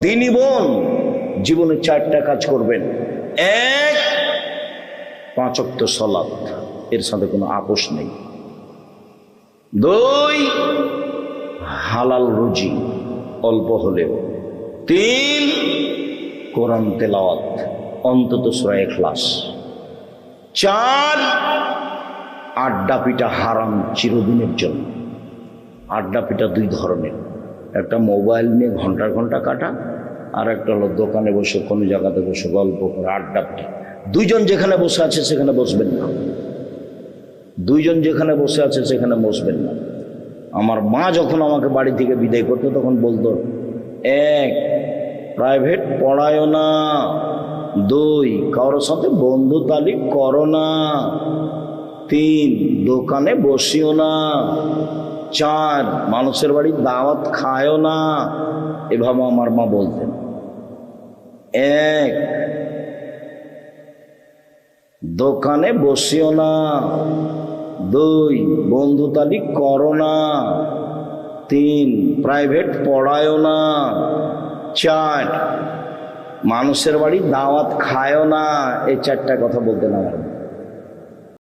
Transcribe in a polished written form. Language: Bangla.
দিনই বোন জীবনে 4টা কাজ করবেন। 1, 5 ওয়াক্ত সালাত, এর সাথে কোনো আপোষ নেই। 2, হালাল রুজি অল্প হলেও। 3, কোরআন তেলাওয়াত অন্তত সূরা ইখলাস। 4, আড্ডা পিটা হারাম চিরদিনের জন্য। আড্ডা পিটা 2 ধরনের, একটা মোবাইল নিয়ে ঘন্টার ঘন্টা কাটা, আর একটা হলো দোকানে বসে কোনো জায়গাতে বসে গল্প করে আড্ডা পিটা। 2 জন যেখানে বসে আছে সেখানে বসবেন না, 2 জন যেখানে বসে আছে সেখানে বসবেন না। আমার মা যখন আমাকে বাড়ি থেকে বিদায় করতো তখন বলতো, 1, প্রাইভেট পড়ায়ও না। 2, কারোর সাথে বন্ধু তালিক করো না। 3, দোকানে বসিও না। 4, মানুষের বাড়ির দাওয়াত খায়ও না। এভাবে আমার মা বলতেন। 1, দোকানে বসিও না। 2, বন্ধু তালিক করো না। 3, প্রাইভেট পড়ায়ও না। 4, মানুষের বাড়ি দাওয়াত খায়ও না। এই 4টা কথা বলতেন আমার মা।